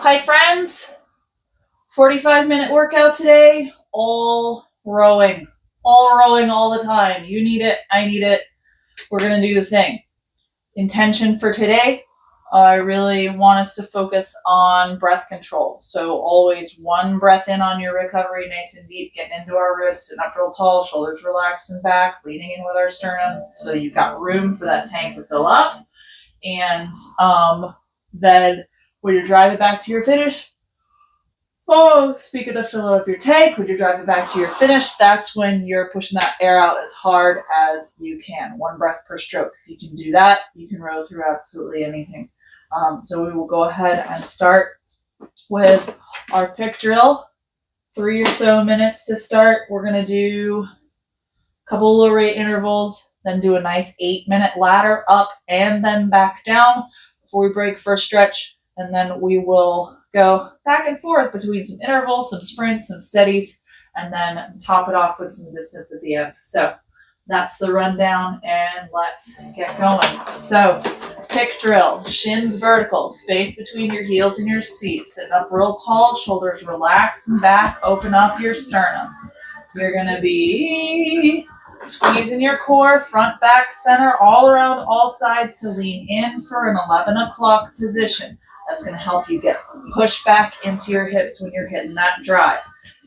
Hi friends, 45-minute workout today, all rowing all the time. You need it, I need it. We're gonna do the thing. Intention for today, I really want us to focus on breath control. So always one breath in on your recovery, nice and deep, getting into our ribs, sitting up real tall, shoulders relaxed and back, leaning in with our sternum so you've got room for that tank to fill up. And then when you drive it back to your finish, speaking of filling up your tank, when you're driving back to your finish, that's when you're pushing that air out as hard as you can. One breath per stroke. If you can do that, you can row through absolutely anything. So we will go ahead and start with our pick drill. 3 or so minutes to start. We're going to do a couple of low rate intervals, then do a nice 8-minute ladder up and then back down before we break for a stretch. And then we will go back and forth between some intervals, some sprints, some steadies, and then top it off with some distance at the end. So that's the rundown, and let's get going. So pick drill, shins vertical, space between your heels and your seat. Sitting up real tall, shoulders relaxed and back, open up your sternum. You're going to be squeezing your core, front, back, center, all around, all sides to lean in for an 11 o'clock position. That's going to help you get pushed back into your hips when you're hitting that drive.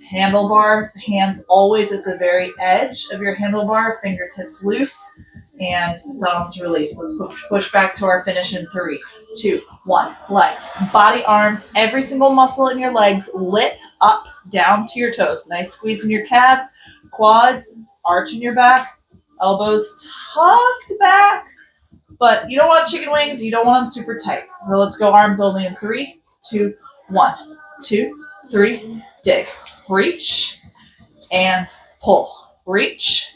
Handlebar, hands always at the very edge of your handlebar, fingertips loose, and thumbs release. Let's push back to our finish in 3, 2, 1. Legs, body, arms, every single muscle in your legs lit up down to your toes. Nice squeeze in your calves, quads, arch in your back, elbows tucked back. But you don't want chicken wings, you don't want them super tight. So let's go arms only in 3, 2, 1. 2, 3, dig. Reach and pull. Reach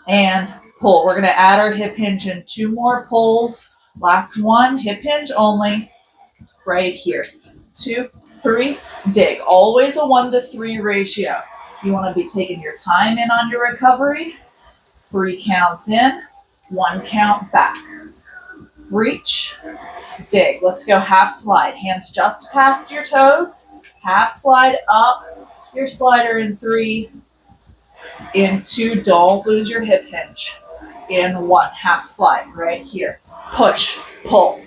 and pull. We're going to add our hip hinge in 2 more pulls. Last one, hip hinge only, right here. 2, 3, dig. Always a 1-to-3 ratio. You want to be taking your time in on your recovery. 3 counts in, 1 count back. Reach, dig. Let's go half slide. Hands just past your toes. Half slide up your slider in 3. In 2, don't lose your hip hinge. In 1, half slide right here. Push, pull.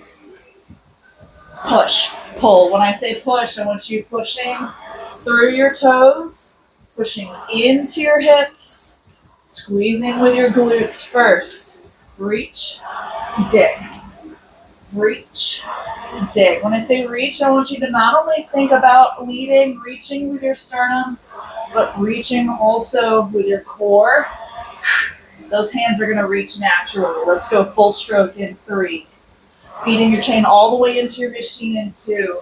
Push, pull. When I say push, I want you pushing through your toes, pushing into your hips, squeezing with your glutes first. Reach, dig. Reach, dig. When I say reach, I want you to not only think about leading, reaching with your sternum, but reaching also with your core. Those hands are going to reach naturally. Let's go full stroke in 3. Feeding your chain all the way into your machine in 2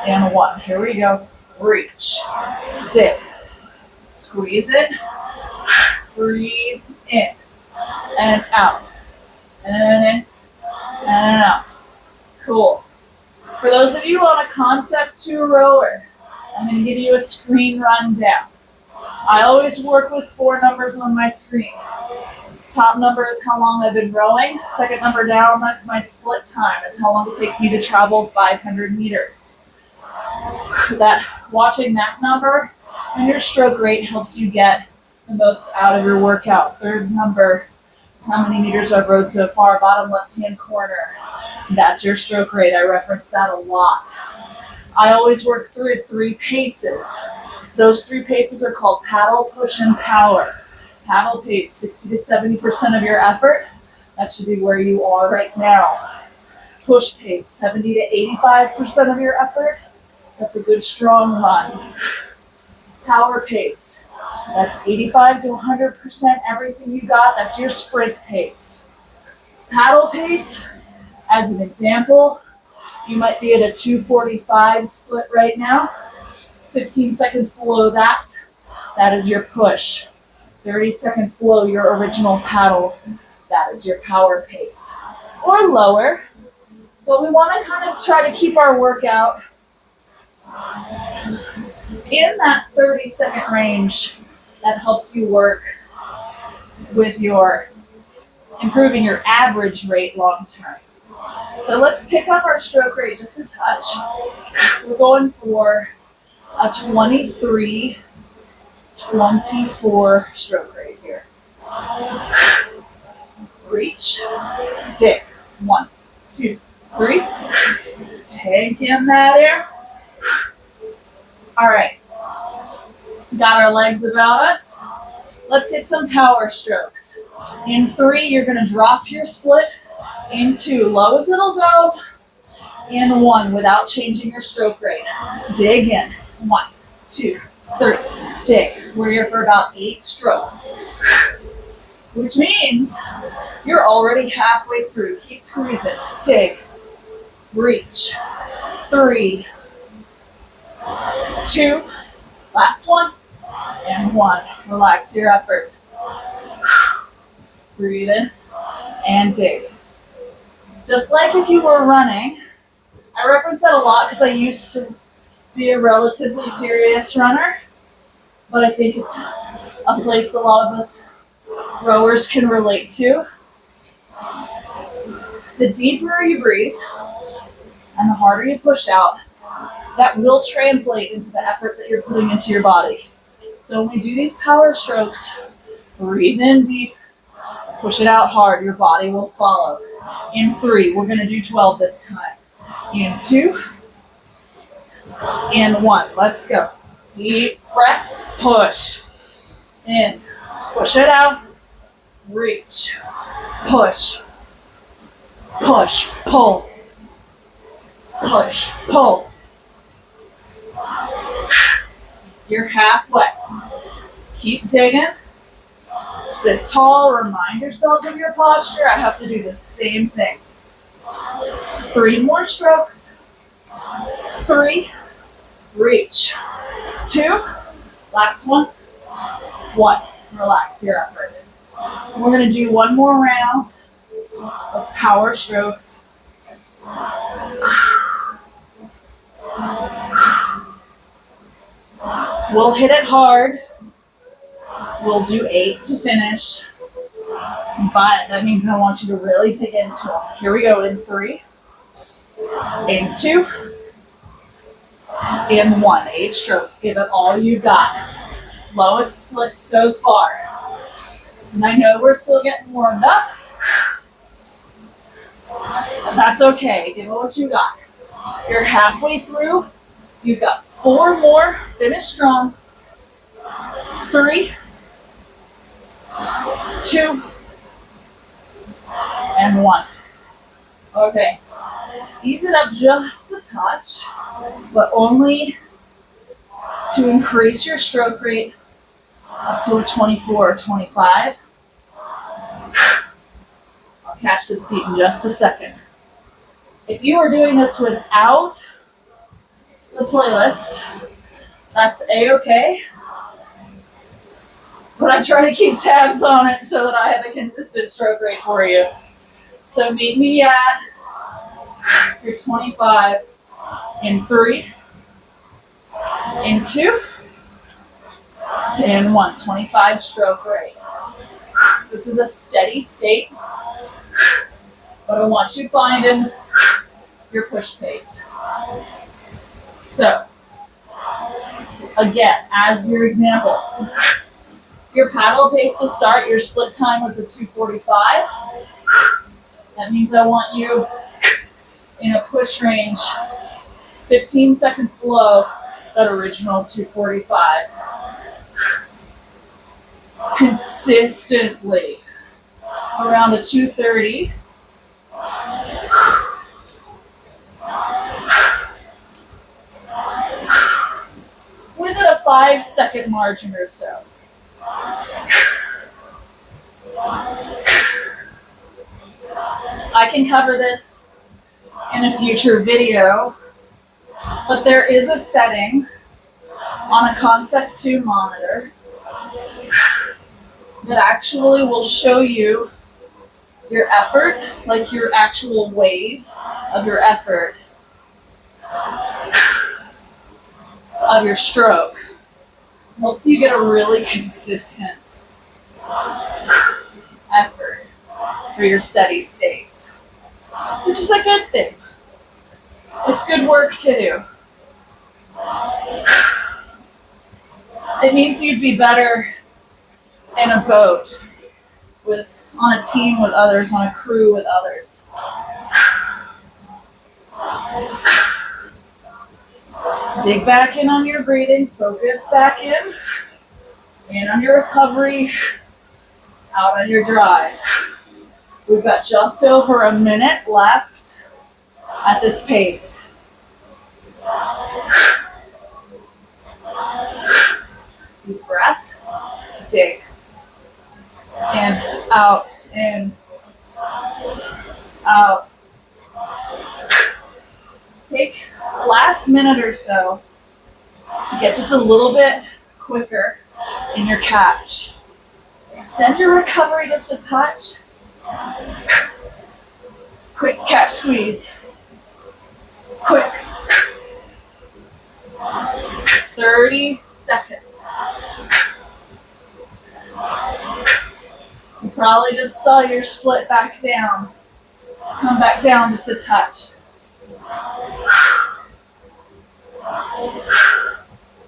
and 1. Here we go. Reach, dig, squeeze it, breathe in and out, and in and out. Cool. For those of you on a Concept 2 rower, I'm going to give you a screen rundown. I always work with 4 numbers on my screen. Top number is how long I've been rowing. Second number down, that's my split time. It's how long it takes me to travel 500 meters. Watching that number and your stroke rate helps you get the most out of your workout. Third number is how many meters I've rowed so far, bottom left-hand corner. That's your stroke rate. I reference that a lot. I always work through 3 paces. Those 3 paces are called paddle, push, and power. Paddle pace, 60 to 70% of your effort. That should be where you are right now. Push pace, 70 to 85% of your effort. That's a good strong run. Power pace, that's 85 to 100% everything you got. That's your sprint pace. Paddle pace, as an example, you might be at a 2:45 split right now. 15 seconds below that, that is your push. 30 seconds below your original paddle, that is your power pace. Or lower, but we want to kind of try to keep our workout in that 30-second range. That helps you work with your improving your average rate long term. So let's pick up our stroke rate just a touch. We're going for a 23, 24 stroke rate here. Reach, dig. 1, 2, 3. Take in that air. All right. Got our legs about us. Let's hit some power strokes. In 3, you're going to drop your split. In 2, low as it'll go. In 1, without changing your stroke rate. Dig in. 1, 2, 3. Dig. We're here for about 8 strokes. Which means you're already halfway through. Keep squeezing. Dig. Reach. 3, 2. Last one. And 1. Relax your effort. Breathe in and dig. Just like if you were running, I reference that a lot because I used to be a relatively serious runner, but I think it's a place a lot of us rowers can relate to. The deeper you breathe and the harder you push out, that will translate into the effort that you're putting into your body. So when we do these power strokes, breathe in deep, push it out hard, your body will follow. In 3, we're going to do 12 this time. In 2, in 1, let's go. Deep breath, push. In, push it out, reach, push, push, pull, push, pull. You're halfway. Keep digging. Sit tall. Remind yourself of your posture. I have to do the same thing. 3 more strokes. 3. Reach. 2. Last one. 1. Relax your effort. We're going to do one more round of power strokes. We'll hit it hard. We'll do 8 to finish. But that means I want you to really dig into them. Here we go in 3, in 2, in 1. 8 strokes. Give it all you got. Lowest split so far. And I know we're still getting warmed up. But that's okay. Give it what you got. You're halfway through. You've got 4 more. Finish strong. 3, 2, and 1. Okay. Ease it up just a touch, but only to increase your stroke rate up to a 24 or 25. I'll catch this beat in just a second. If you are doing this without the playlist, that's a-okay. But I try to keep tabs on it so that I have a consistent stroke rate for you. So meet me at your 25 in 3, in 2, in 1. 25 stroke rate. This is a steady state, but I want you finding your push pace. So, again, as your example, your paddle pace to start, your split time was a 2:45. That means I want you in a push range 15 seconds below that original 2:45. Consistently around a 2:30. Within a 5-second margin or so. I can cover this in a future video, but there is a setting on a Concept 2 monitor that actually will show you your effort, like your actual wave of your effort, of your stroke. Helps you get a really consistent effort for your steady states. which is a good thing. It's good work to do. It means you'd be better in a boat, on a team with others, on a crew with others. Dig back in on your breathing, focus back in on your recovery, out on your drive. We've got just over a minute left at this pace. Deep breath, dig. In, out, out. Take the last minute or so to get just a little bit quicker in your catch. Extend your recovery just a touch. Quick catch squeeze. Quick. 30 seconds. You probably just saw your split back down. Come back down just a touch.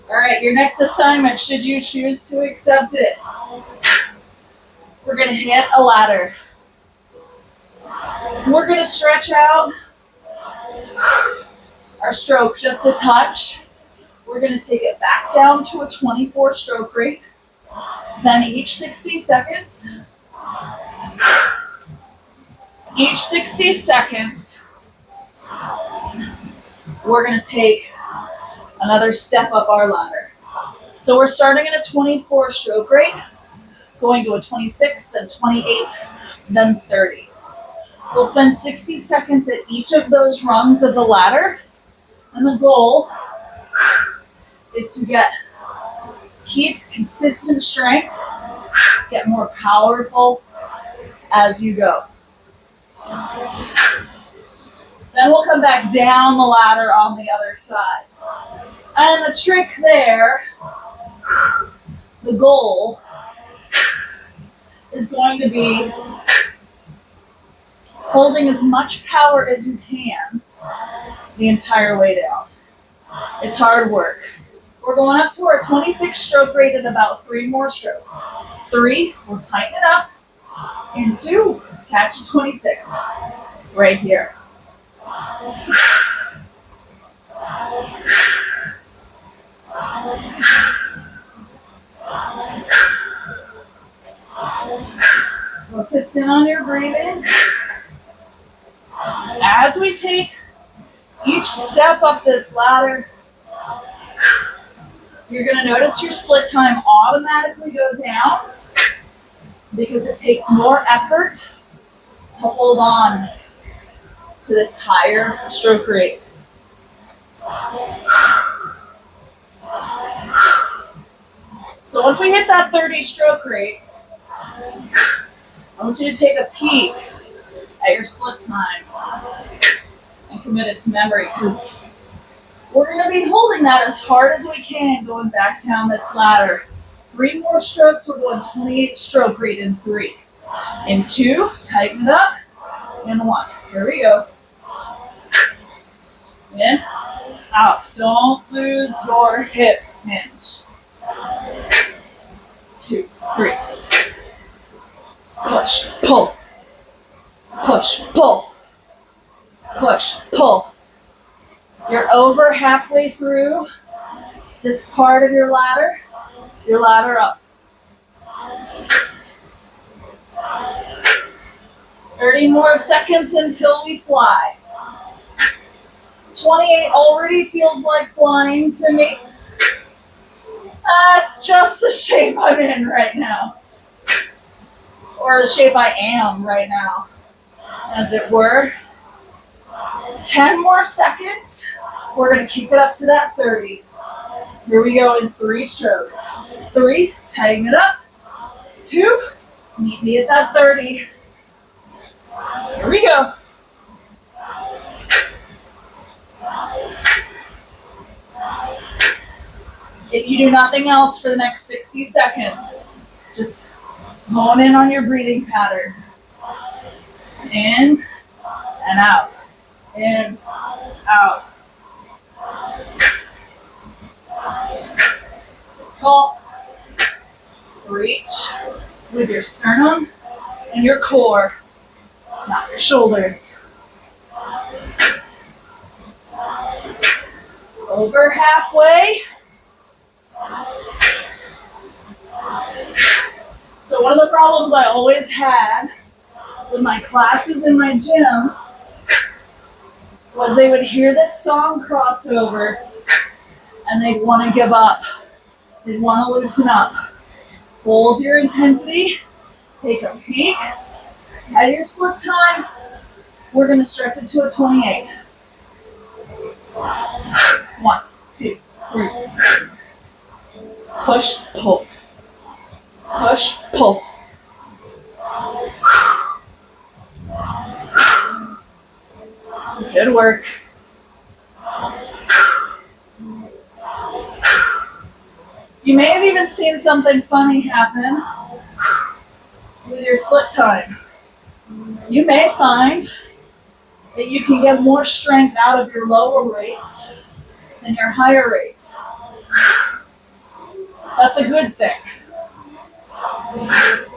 All right, your next assignment, should you choose to accept it, we're going to hit a ladder. We're going to stretch out our stroke just a touch. We're going to take it back down to a 24 stroke rate. Then each 60 seconds, we're going to take another step up our ladder. So we're starting at a 24 stroke rate, going to a 26, then 28, then 30. We'll spend 60 seconds at each of those rungs of the ladder, and the goal is to keep consistent strength, get more powerful as you go. Then we'll come back down the ladder on the other side. And the trick there, the goal, is going to be holding as much power as you can the entire way down. It's hard work. We're going up to our 26 stroke rate at about 3 more strokes. 3, we'll tighten it up. And 2, catch 26 right here. Focus in on your breathing. As we take each step up this ladder, you're going to notice your split time automatically go down because it takes more effort to hold on to this higher stroke rate. So once we hit that 30 stroke rate, I want you to take a peek at your split time and commit it to memory, because we're going to be holding that as hard as we can going back down this ladder. 3 more strokes, we're going 28 stroke rate in 3. In 2, tighten it up. In 1, here we go. In, out. Don't lose your hip hinge. 2, 3. Push, pull. Push, pull. Push, pull. You're over halfway through this part of your ladder up. 30 more seconds until we fly. 28 already feels like flying to me. That's just the shape I'm in right now. Or the shape I am right now, as it were. 10 more seconds. We're going to keep it up to that 30. Here we go in 3 strokes. 3, tighten it up. 2, meet me at that 30. Here we go. If you do nothing else for the next 60 seconds, just hone in on your breathing pattern. In, and out. In, out. Sit tall. Reach with your sternum and your core, not your shoulders. Over halfway. So one of the problems I always had with my classes in my gym was they would hear this song crossover and they'd want to give up. They'd want to loosen up. Hold your intensity. Take a peek at your split time. We're going to stretch it to a 28. 1, 2, 3. Push, pull. Push, pull. Good work. You may have even seen something funny happen with your split time. You may find that you can get more strength out of your lower rates than your higher rates. That's a good thing.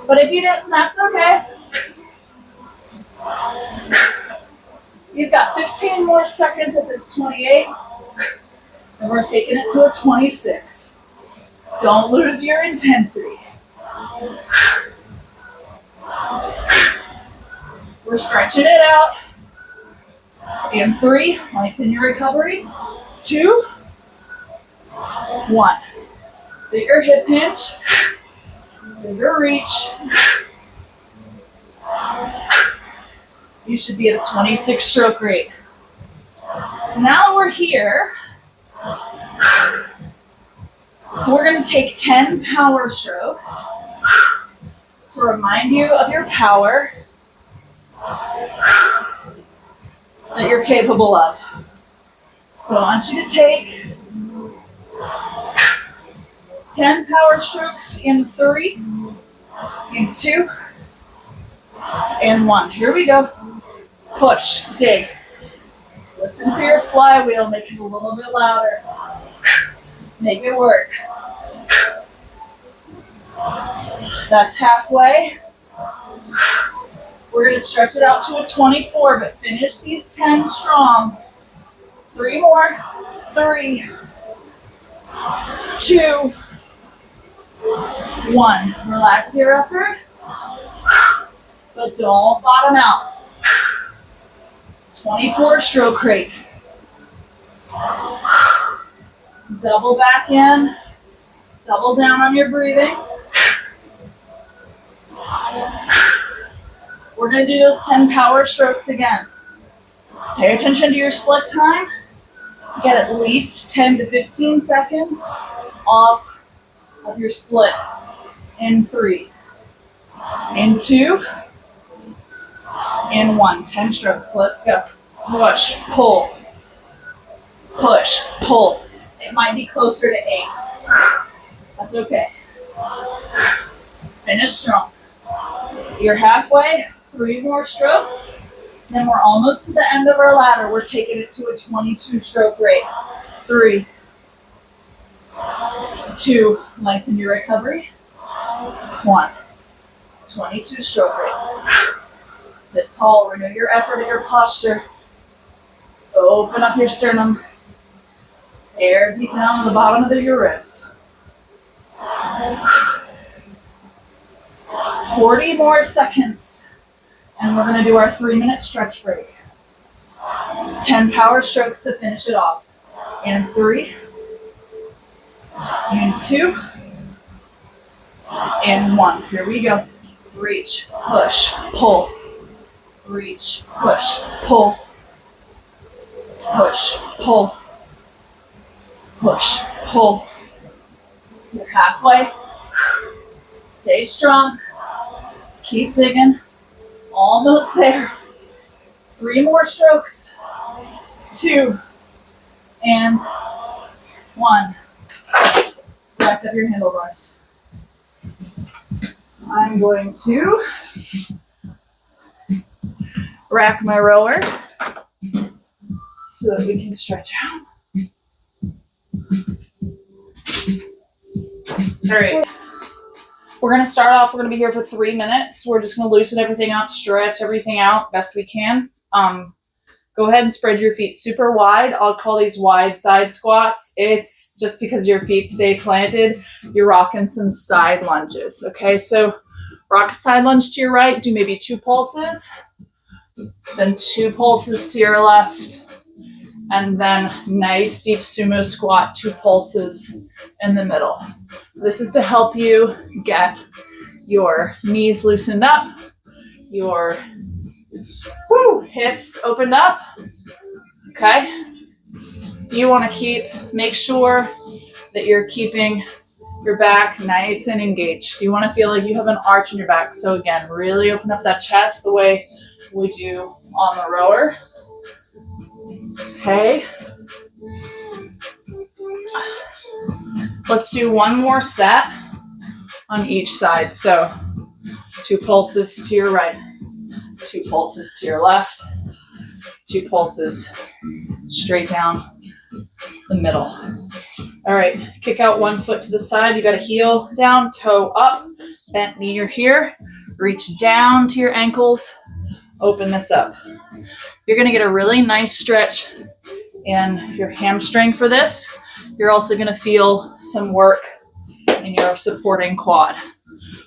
But if you didn't, that's okay. You've got 15 more seconds at this 28, and we're taking it to a 26. Don't lose your intensity. We're stretching it out. In 3, lengthen your recovery. 2, 1. Bigger hip hinge, bigger reach. You should be at a 26 stroke rate. Now we're here. We're going to take 10 power strokes to remind you of your power that you're capable of. So I want you to take 10 power strokes in 3, in 2, and 1. Here we go. Push, dig. Listen for your flywheel, make it a little bit louder. Make it work. That's halfway. We're going to stretch it out to a 24, but finish these 10 strong. 3 more. 3, 2, 1. Relax your effort, but don't bottom out. 24 stroke rate. Double back in. Double down on your breathing. We're going to do those 10 power strokes again. Pay attention to your split time. Get at least 10 to 15 seconds off of your split. In 3, in 2, in 1. 10 strokes. Let's go. Push, pull. Push, pull. It might be closer to 8. That's okay. Finish strong. You're halfway. 3 more strokes. Then we're almost to the end of our ladder. We're taking it to a 22 stroke rate. 3, 2, lengthen your recovery. 1, 22 stroke rate. Sit tall, renew your effort at your posture. Open up your sternum. Air deep down on the bottom of your ribs. 40 more seconds. And we're going to do our 3-minute stretch break. 10 power strokes to finish it off. In 3, in 2, in 1. Here we go. Reach, push, pull. Reach, push, pull. Push, pull. Push, pull. You're halfway. Stay strong. Keep digging. Almost there. 3 more strokes. 2, and 1. Back up your handlebars. I'm going to rack my rower so that we can stretch out. All right. We're going to start off, we're going to be here for 3 minutes. We're just going to loosen everything up, stretch everything out best we can. Go ahead and spread your feet super wide. I'll call these wide side squats. It's just because your feet stay planted, you're rocking some side lunges. Okay, so rock a side lunge to your right, do maybe 2 pulses, then 2 pulses to your left, and then nice deep sumo squat, 2 pulses in the middle. This is to help you get your knees loosened up, your hips opened up. Okay? You want to make sure that you're keeping your back nice and engaged. You want to feel like you have an arch in your back. So again, really open up that chest the way we do on the rower. Okay? Let's do 1 more set on each side. So 2 pulses to your right, 2 pulses to your left, 2 pulses straight down the middle. All right, kick out 1 foot to the side. You got a heel down, toe up, bent knee or here. Reach down to your ankles, open this up. You're gonna get a really nice stretch in your hamstring for this. You're also gonna feel some work in your supporting quad.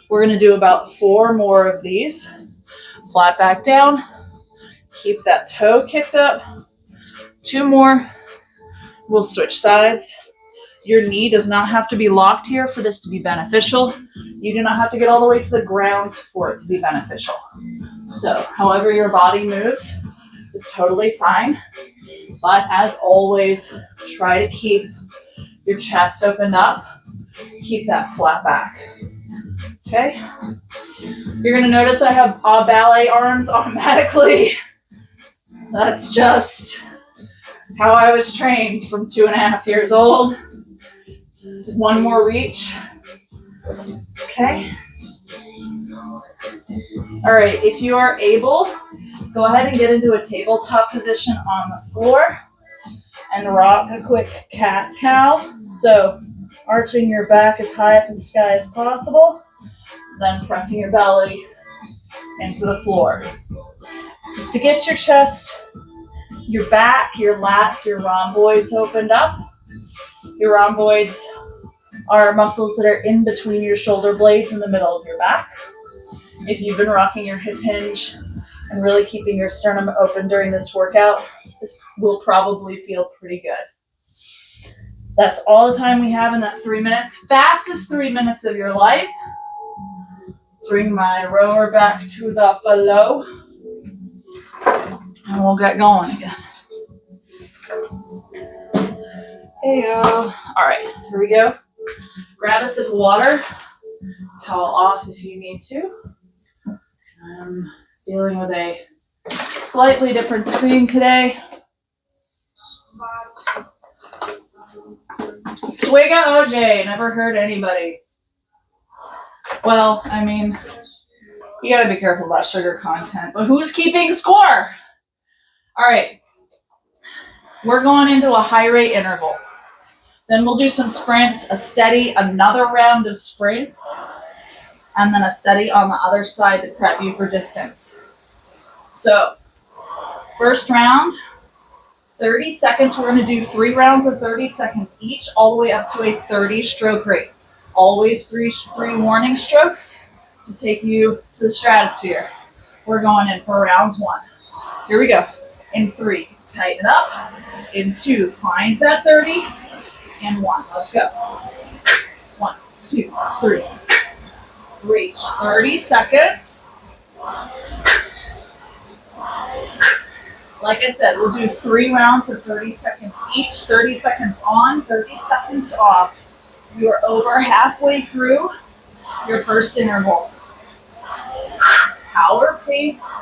We're gonna do about 4 more of these. Flat back down, keep that toe kicked up. 2 more, we'll switch sides. Your knee does not have to be locked here for this to be beneficial. You do not have to get all the way to the ground for it to be beneficial. So however your body moves is totally fine. But as always, try to keep your chest opened up. Keep that flat back. Okay? You're going to notice I have ballet arms automatically. That's just how I was trained from 2.5 years old. 1 more reach. Okay. All right, if you are able, go ahead and get into a tabletop position on the floor and rock a quick cat-cow. So arching your back as high up in the sky as possible, then pressing your belly into the floor. Just to get your chest, your back, your lats, your rhomboids opened up. Your rhomboids are muscles that are in between your shoulder blades in the middle of your back. If you've been rocking your hip hinge and really keeping your sternum open during this workout, this will probably feel pretty good. That's all the time we have in that 3 minutes. Fastest 3 minutes of your life. Bring my rower back to the below. And we'll get going again. Hey-o. All right, here we go. Grab a sip of water. Towel off if you need to. I'm dealing with a slightly different screen today. Swiga OJ, never heard anybody. Well, I mean, you gotta be careful about sugar content, but who's keeping score? All right, we're going into a high rate interval. Then we'll do some sprints, another round of sprints, and then a steady on the other side to prep you for distance. So, first round, 30 seconds. We're going to do 3 rounds of 30 seconds each, all the way up to a 30 stroke rate. Always three warning strokes to take you to the stratosphere. We're going in for round 1. Here we go. In 3, tighten up. In 2, find that 30. And 1, let's go. 1, 2, 3. Reach 30 seconds. Like I said, we'll do 3 rounds of 30 seconds each. 30 seconds on, 30 seconds off. You are over halfway through your first interval. Power pace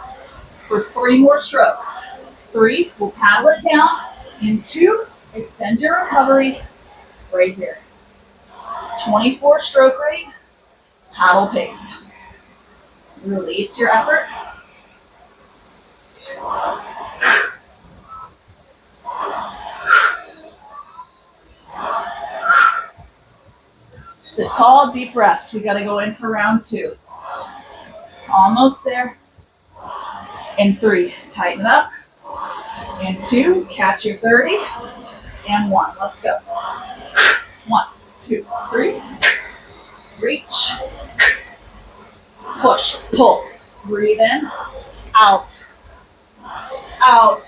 for 3 more strokes. 3, we'll paddle it down. In 2, extend your recovery right here. 24 stroke rate, paddle pace. Release your effort. Sit tall, deep breaths. We gotta go in for round 2. Almost there. In 3, tighten it up. In 2, catch your 30. And 1, let's go. 1, 2, 3. Reach. Push, pull. Breathe in, out, out,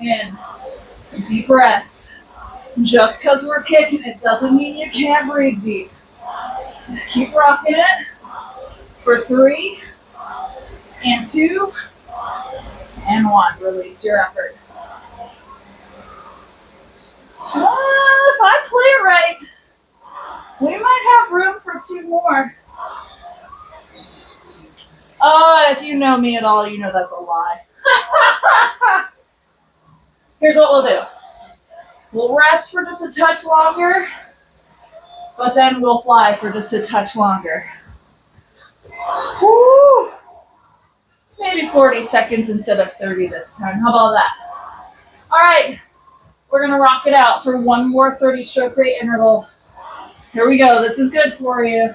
in. Deep breaths. Just because we're kicking it doesn't mean you can't breathe deep. Keep rocking it for 3, and 2, and 1. Release your effort. If I play it right, we might have room for 2 more. If you know me at all, you know that's a lie. Here's what we'll do. We'll rest for just a touch longer, but then we'll fly for just a touch longer. Woo! Maybe 40 seconds instead of 30 this time. How about that? All right, we're gonna rock it out for 1 more 30 stroke rate interval. Here we go, this is good for you.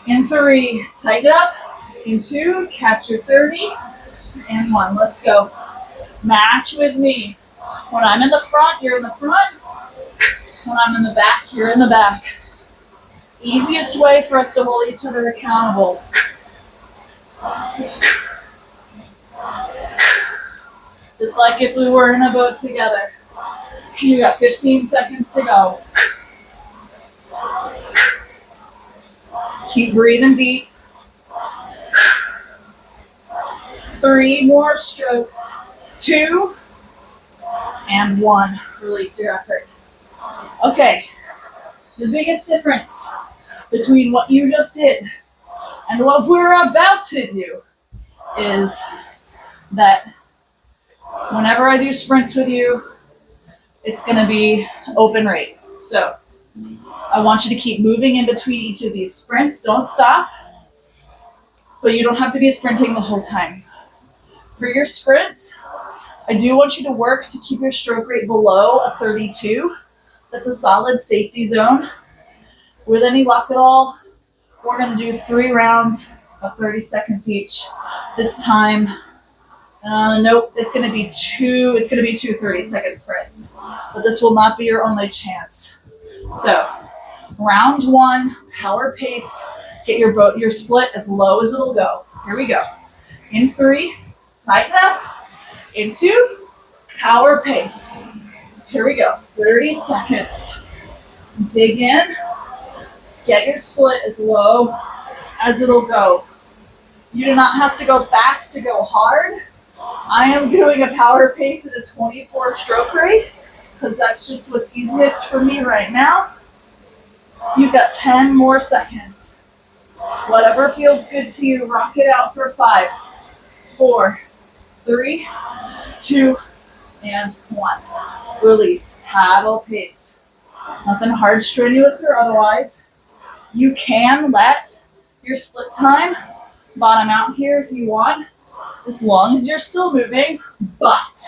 In 3, tighten up. In 2, catch your 30. And 1, let's go. Match with me. When I'm in the front, you're in the front. When I'm in the back, you're in the back. Easiest way for us to hold each other accountable. Just like if we were in a boat together. You got 15 seconds to go. Keep breathing deep. 3 more strokes. 2, and 1. Release your effort. Okay, the biggest difference between what you just did and what we're about to do is that whenever I do sprints with you, it's going to be open rate. So I want you to keep moving in between each of these sprints. Don't stop, but you don't have to be sprinting the whole time. For your sprints, I do want you to work to keep your stroke rate below a 32. That's a solid safety zone. With any luck at all, we're going to do 3 rounds of 30 seconds each. This time, nope, it's going to be 2 30-second sprints. But this will not be your only chance. So, round 1, power pace. Get your split as low as it'll go. Here we go. In 3, tighten up. In 2, power pace. Here we go. 30 seconds. Dig in. Get your split as low as it'll go. You do not have to go fast to go hard. I am doing a power pace at a 24 stroke rate because that's just what's easiest for me right now. You've got 10 more seconds. Whatever feels good to you, rock it out for 5, 4, 3, 2, and 1. Release. Paddle pace. Nothing hard, strenuous, or otherwise. You can let your split time bottom out here if you want, as long as you're still moving. But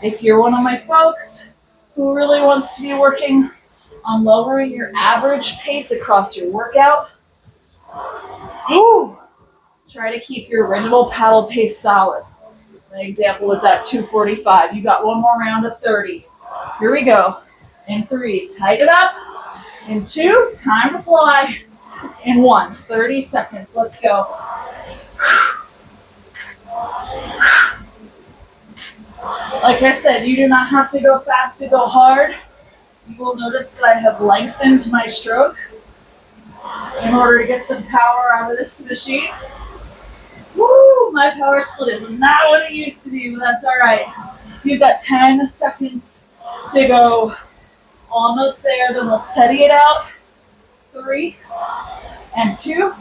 if you're one of my folks who really wants to be working on lowering your average pace across your workout, try to keep your original paddle pace solid. An example was that 2:45. You got 1 more round of 30. Here we go. In 3, tighten up. In 2, time to fly. In 1, 30 seconds. Let's go. Like I said, you do not have to go fast to go hard. You will notice that I have lengthened my stroke in order to get some power out of this machine. Woo! My power split is not what it used to be, but that's all right. You've got 10 seconds to go. Almost there, then let's steady it out. 3, and 2,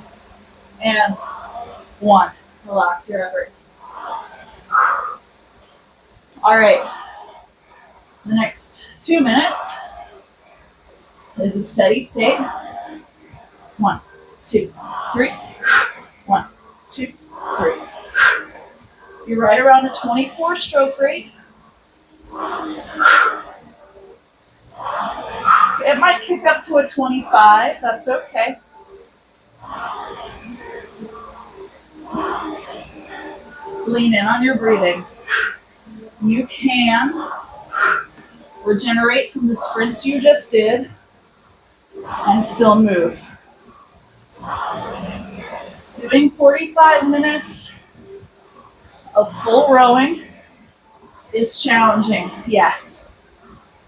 and 1. Relax your effort. All right. The next 2 minutes is a steady state. 1, 2, 3. 1, 2, 3. You're right around a 24 stroke rate. It might might kick up to a 25. That's okay. Lean in on your breathing. You can regenerate from the sprints you just did and still move. Doing 45 minutes of full rowing is challenging, yes,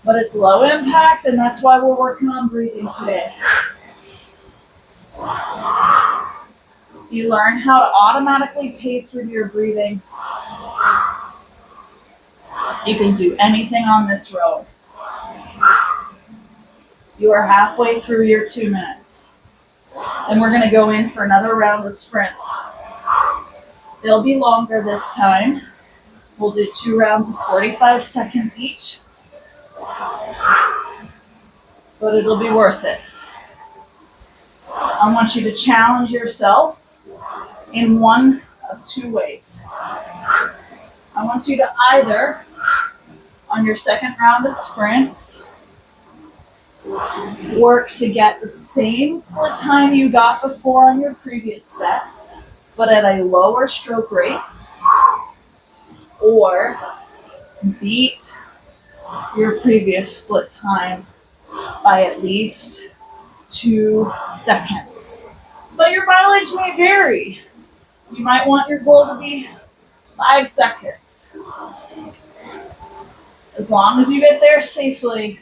but it's low impact, and that's why we're working on breathing today. You learn how to automatically pace with your breathing. You can do anything on this row. You are halfway through your 2 minutes. And we're going to go in for another round of sprints. They'll be longer this time. We'll do 2 rounds of 45 seconds each. But it'll be worth it. I want you to challenge yourself in one of 2 ways. I want you to either, on your second round of sprints, work to get the same split time you got before on your previous set, but at a lower stroke rate, or beat your previous split time by at least 2 seconds. But your mileage may vary. You might want your goal to be 5 seconds. As long as you get there safely.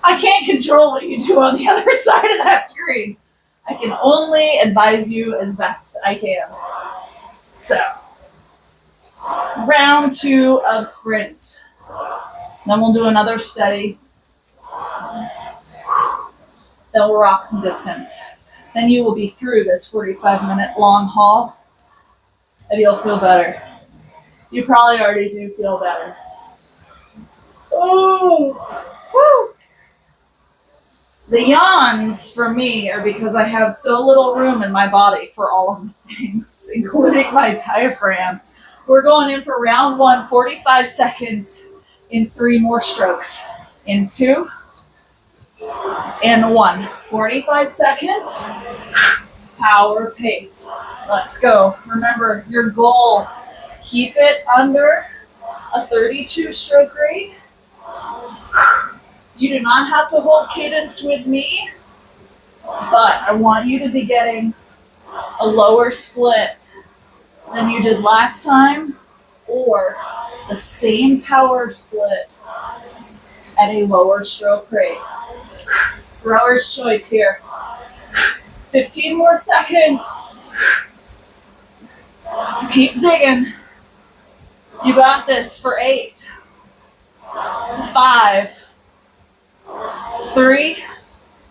I can't control what you do on the other side of that screen. I can only advise you as best I can. So, round 2 of sprints. Then we'll do another steady. Then we'll rock some distance. Then you will be through this 45-minute long haul, and you'll feel better. You probably already do feel better. Oh, woo! The yawns for me are because I have so little room in my body for all of the things, including my diaphragm. We're going in for round 1, 45 seconds in 3 more strokes. In 2 and 1. 45 seconds, power pace. Let's go. Remember your goal, keep it under a 32 stroke rate. You do not have to hold cadence with me, but I want you to be getting a lower split than you did last time, or the same power split at a lower stroke rate. Rower's choice here. 15 more seconds. Keep digging. You got this for 8, 5, 3,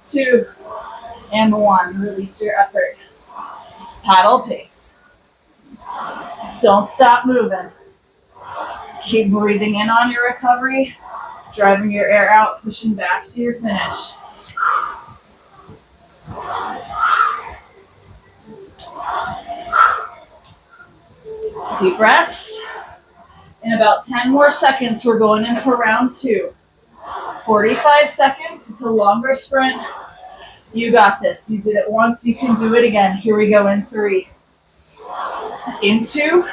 2, and 1. Release your effort. Paddle pace. Don't stop moving. Keep breathing in on your recovery, driving your air out, pushing back to your finish. Deep breaths. In about 10 more seconds, we're going in for round 2. 45 seconds, it's a longer sprint. You got this. You did it once, you can do it again. Here we go in 3. In 2.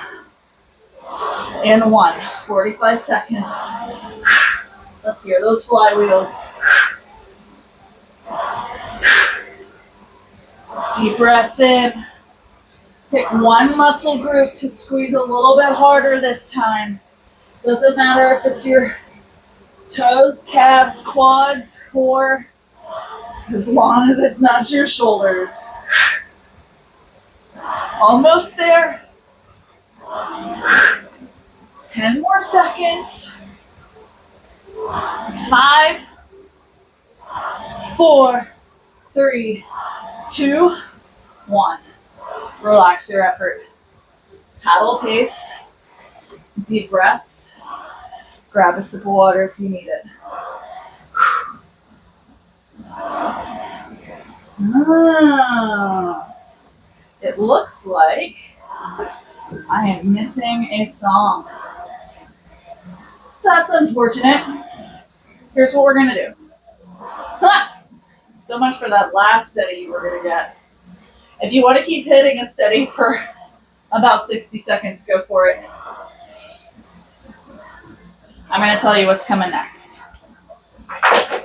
And 1. 45 seconds. Let's hear those flywheels. Deep breaths in. Pick one muscle group to squeeze a little bit harder this time. Doesn't matter if it's your toes, calves, quads, core, as long as it's not your shoulders. Almost there. 10 more seconds. 5, 4, 3, 2, 1. Relax your effort. Paddle pace. Deep breaths. Grab a sip of water if you need it. It looks like I am missing a song. That's unfortunate. Here's what we're gonna do. So much for that last steady you were gonna get. If you want to keep hitting a steady for about 60 seconds, go for it. I'm gonna tell you what's coming next.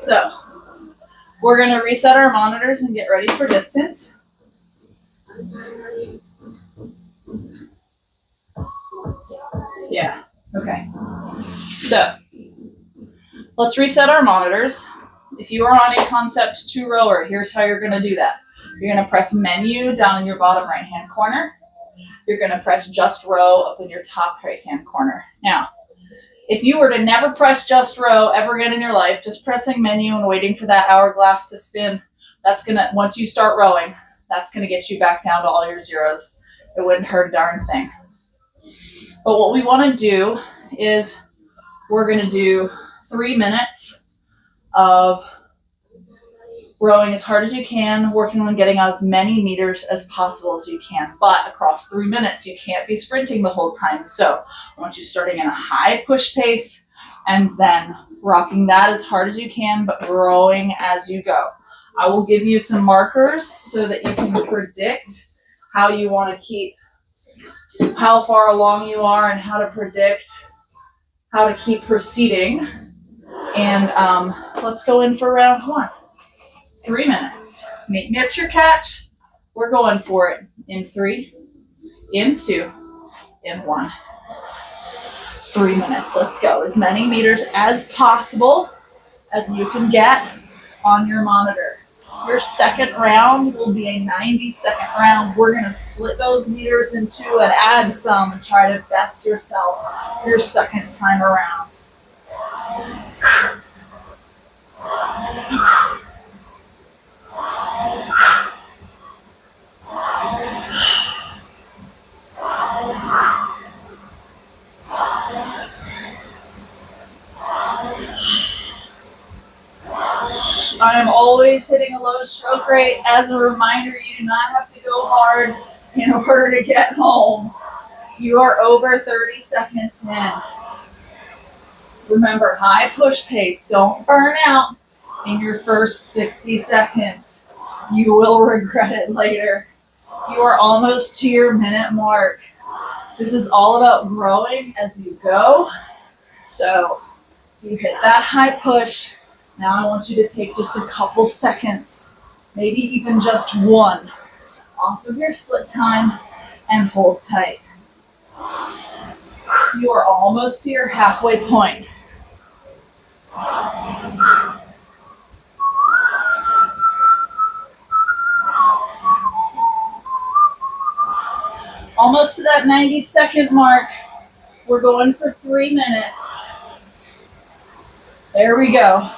So, we're gonna reset our monitors and get ready for distance. Yeah, okay. So, let's reset our monitors. If you are on a Concept 2 rower, here's how you're gonna do that. You're gonna press Menu down in your bottom right-hand corner. You're gonna press Just Row up in your top right-hand corner. Now, if you were to never press Just Row ever again in your life, just pressing Menu and waiting for that hourglass to spin, that's gonna, once you start rowing, that's gonna get you back down to all your zeros. It wouldn't hurt a darn thing. But what we wanna do is we're gonna do 3 minutes of rowing as hard as you can, working on getting out as many meters as possible as you can. But across 3 minutes, you can't be sprinting the whole time. So I want you starting in a high push pace and then rocking that as hard as you can, but rowing as you go. I will give you some markers so that you can predict how you want to keep, how far along you are and how to predict how to keep proceeding. And let's go in for round 1. 3 minutes. Meet me at your catch. We're going for it in 3, in 2, in 1. 3 minutes. Let's go. As many meters as possible as you can get on your monitor. Your second round will be a 90-second round. We're going to split those meters in 2 and add some and try to best yourself your second time around. I am always hitting a low stroke rate. As a reminder, you do not have to go hard in order to get home. You are over 30 seconds in. Remember, high push pace. Don't burn out in your first 60 seconds. You will regret it later. You are almost to your minute mark. This is all about growing as you go. So you hit that high push. Now I want you to take just a couple seconds, maybe even just 1, off of your split time and hold tight. You are almost to your halfway point. Almost to that 90-second mark. We're going for 3 minutes. There we go.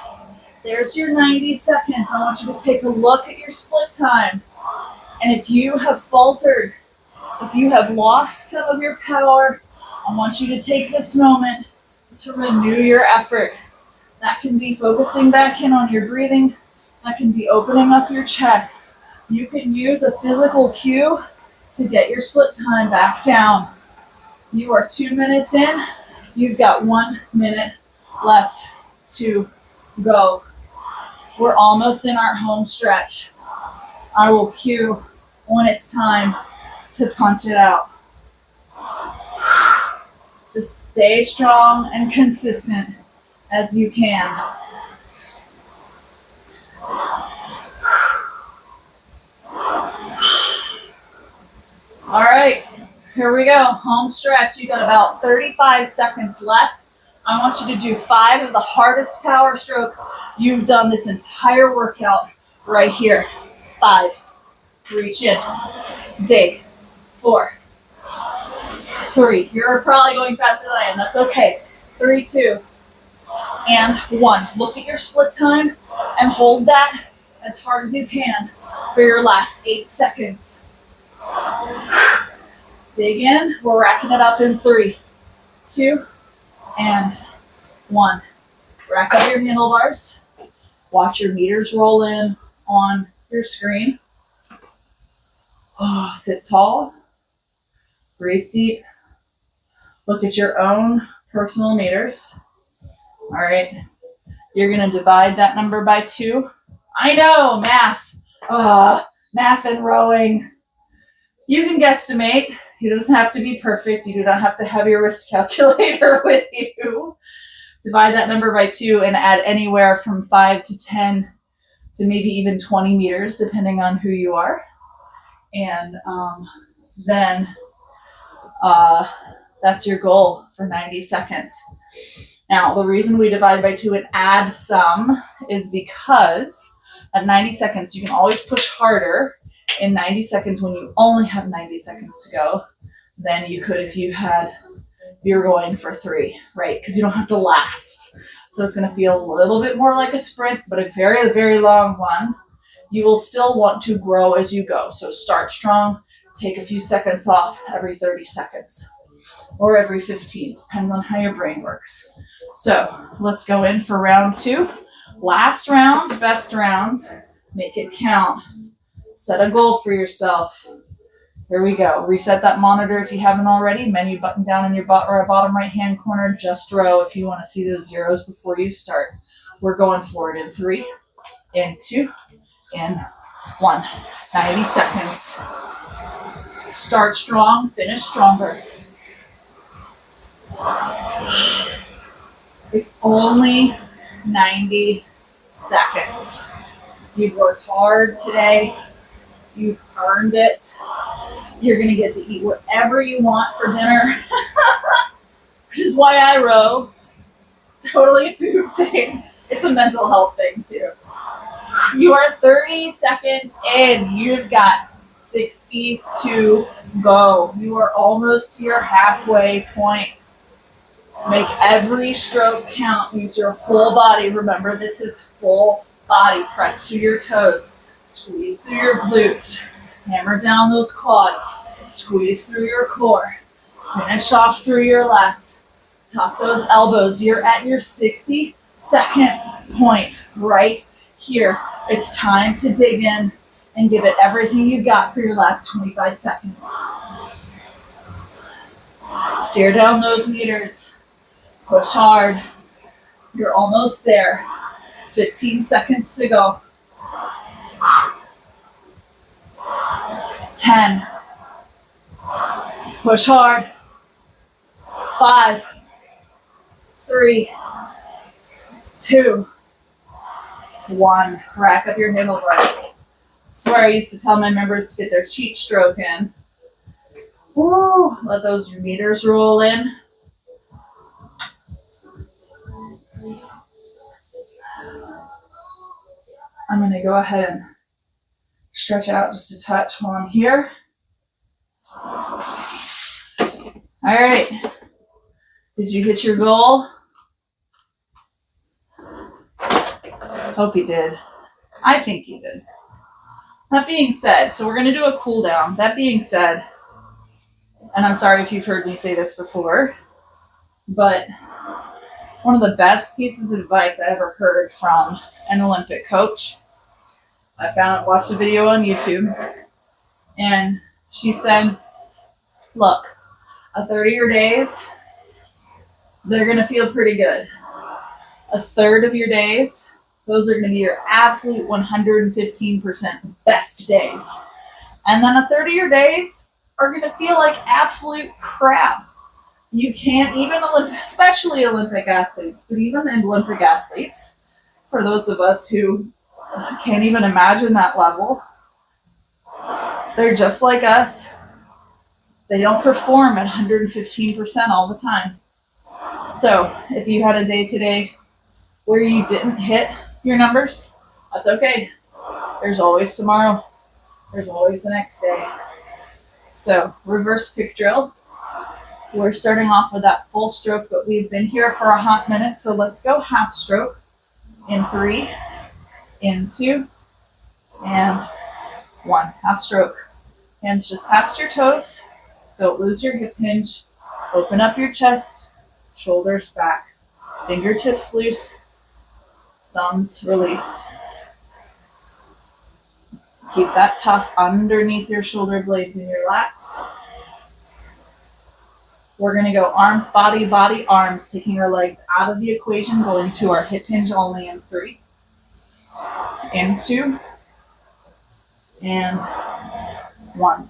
There's your 90 seconds. I want you to take a look at your split time. And if you have faltered, if you have lost some of your power, I want you to take this moment to renew your effort. That can be focusing back in on your breathing. That can be opening up your chest. You can use a physical cue to get your split time back down. You are 2 minutes in. You've got 1 minute left to go. We're almost in our home stretch. I will cue when it's time to punch it out. Just stay strong and consistent as you can. All right, here we go. Home stretch. You got about 35 seconds left. I want you to do 5 of the hardest power strokes you've done this entire workout right here. 5. Reach in. Dig. 4. 3. You're probably going faster than I am. That's okay. 3, 2, and 1. Look at your split time and hold that as hard as you can for your last 8 seconds. Dig in. We're racking it up in 3, 2, and 1. Rack up your handlebars. Watch your meters roll in on your screen. Oh, sit tall. Breathe deep. Look at your own personal meters. All right. You're going to divide that number by 2. I know, math. Math and rowing. You can guesstimate. It doesn't have to be perfect. You do not have to have your wrist calculator with you. Divide that number by 2 and add anywhere from 5 to 10 to maybe even 20 meters, depending on who you are. And then that's your goal for 90 seconds. Now, the reason we divide by 2 and add some is because at 90 seconds, you can always push harder in 90 seconds when you only have 90 seconds to go than you could if you're going for 3, right? Because you don't have to last. So it's going to feel a little bit more like a sprint, but a very, very long one. You will still want to grow as you go. So start strong, take a few seconds off every 30 seconds or every 15, depending on how your brain works. So let's go in for round 2. Last round, best round. Make it count. Set a goal for yourself. Here we go. Reset that monitor if you haven't already. Menu button down in your bottom right-hand corner. Just row if you want to see those zeros before you start. We're going for it in 3, in 2, in 1. 90 seconds. Start strong, finish stronger. It's only 90 seconds. You've worked hard today. You've earned it. You're going to get to eat whatever you want for dinner, which is why I row. Totally a food thing. It's a mental health thing, too. You are 30 seconds in. You've got 60 to go. You are almost to your halfway point. Make every stroke count. Use your whole body. Remember, this is full body. Press through your toes. Squeeze through your glutes. Hammer down those quads. Squeeze through your core. Finish off through your lats. Tuck those elbows. You're at your 60-second point right here. It's time to dig in and give it everything you got for your last 25 seconds. Steer down those meters. Push hard. You're almost there. 15 seconds to go. 10. Push hard. 5, 3, 2, 1. Rack up your handlebars. That's where I used to tell my members to get their cheat stroke in. Woo! Let those meters roll in. I'm going to go ahead and stretch out just a touch while I'm here. All right. Did you hit your goal? Hope you did. I think you did. That being said, so we're going to do a cool down. That being said, and I'm sorry if you've heard me say this before, but one of the best pieces of advice I ever heard from an Olympic coach, watched a video on YouTube, and she said, look, a third of your days, they're going to feel pretty good. A third of your days, those are going to be your absolute 115% best days. And then a third of your days are going to feel like absolute crap. You can't even, especially Olympic athletes, but even Olympic athletes, for those of us who can't even imagine that level, they're just like us. They don't perform at 115% all the time. So if you had a day today where you didn't hit your numbers, that's okay. There's always tomorrow. There's always the next day. So reverse pick drill. We're starting off with that full stroke, but we've been here for a hot minute, so let's go half stroke in 3, in 2, and 1. Half stroke. Hands just past your toes. Don't lose your hip hinge. Open up your chest. Shoulders back. Fingertips loose. Thumbs released. Keep that tuck underneath your shoulder blades in your lats. We're going to go arms, body, body, arms, taking our legs out of the equation, going to our hip hinge only in 3, in 2, and 1.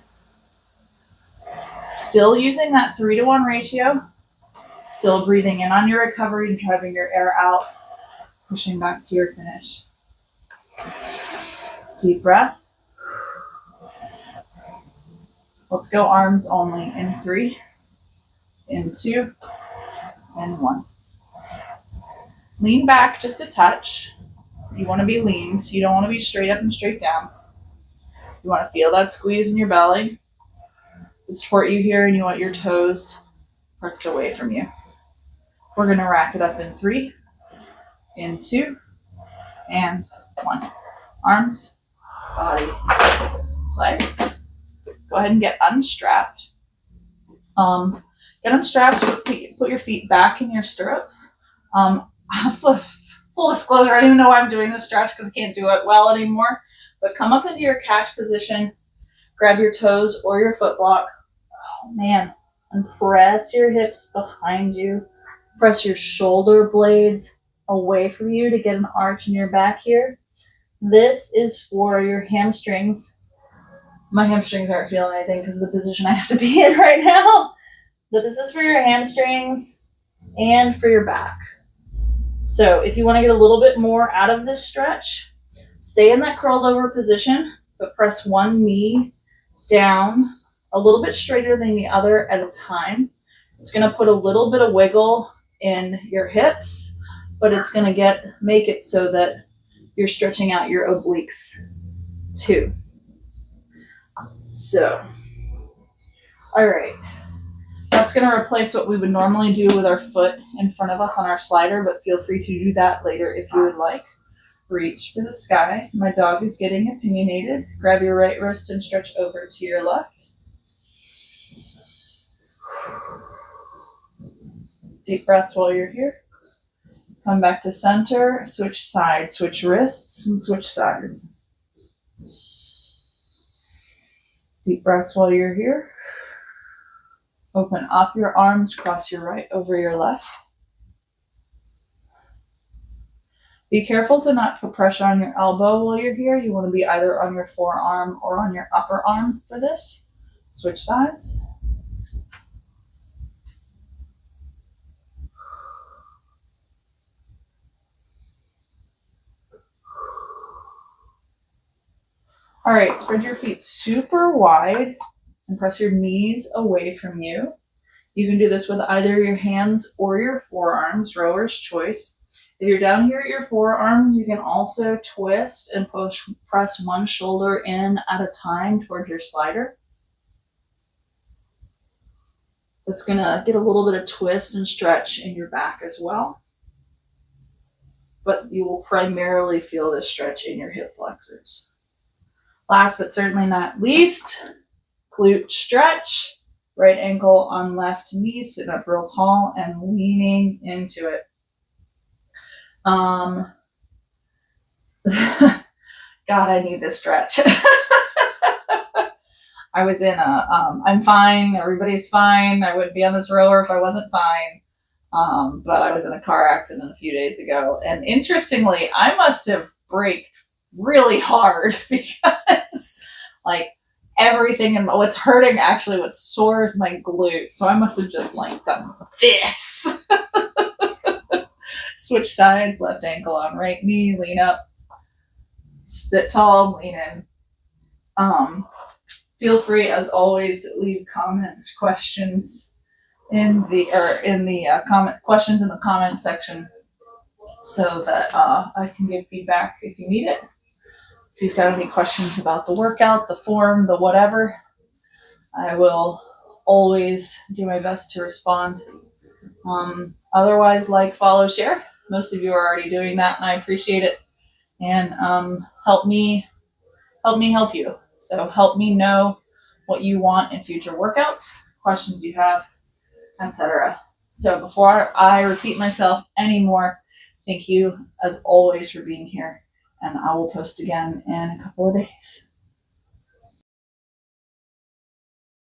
Still using that 3-to-1 ratio, still breathing in on your recovery and driving your air out, pushing back to your finish. Deep breath. Let's go arms only in 3, in 2, and 1. Lean back just a touch. You want to be lean, so you don't want to be straight up and straight down. You want to feel that squeeze in your belly to support you here, and you want your toes pressed away from you. We're going to rack it up in 3, in 2, and 1. Arms, body, legs. Go ahead and get unstrapped. Get unstrapped, put your feet back in your stirrups. Full disclosure, I don't even know why I'm doing this stretch because I can't do it well anymore. But come up into your catch position, grab your toes or your foot block. Oh man, and press your hips behind you. Press your shoulder blades away from you to get an arch in your back here. This is for your hamstrings. My hamstrings aren't feeling anything because of the position I have to be in right now. But this is for your hamstrings and for your back. So if you want to get a little bit more out of this stretch, stay in that curled over position, but press one knee down a little bit straighter than the other at a time. It's going to put a little bit of wiggle in your hips, but it's going to make it so that you're stretching out your obliques too. So, all right. That's going to replace what we would normally do with our foot in front of us on our slider, but feel free to do that later if you would like. Reach for the sky. My dog is getting opinionated. Grab your right wrist and stretch over to your left. Deep breaths while you're here. Come back to center. Switch sides. Switch wrists and switch sides. Deep breaths while you're here. Open up your arms, cross your right over your left. Be careful to not put pressure on your elbow while you're here. You want to be either on your forearm or on your upper arm for this. Switch sides. All right, spread your feet super wide and press your knees away from you. You can do this with either your hands or your forearms, rower's choice. If you're down here at your forearms, you can also twist and press one shoulder in at a time towards your slider. That's gonna get a little bit of twist and stretch in your back as well. But you will primarily feel this stretch in your hip flexors. Last but certainly not least, glute stretch. Right ankle on left knee, sitting up real tall and leaning into it. God, I need this stretch. I was in I'm fine, everybody's fine. I wouldn't be on this rower if I wasn't fine. But I was in a car accident a few days ago. And interestingly, I must have braked really hard because everything and what's hurting actually what sore is my glute. So I must have just done this. Switch sides, left ankle on right knee, lean up, sit tall, lean in. Feel free as always to leave comments, questions in the questions in the comment section so that I can give feedback if you need it. If you've got any questions about the workout, the form, the whatever, I will always do my best to respond. Otherwise, follow, share. Most of you are already doing that, and I appreciate it. And help me help you. So help me know what you want in future workouts, questions you have, etc. So before I repeat myself anymore, thank you as always for being here. And I will post again in a couple of days.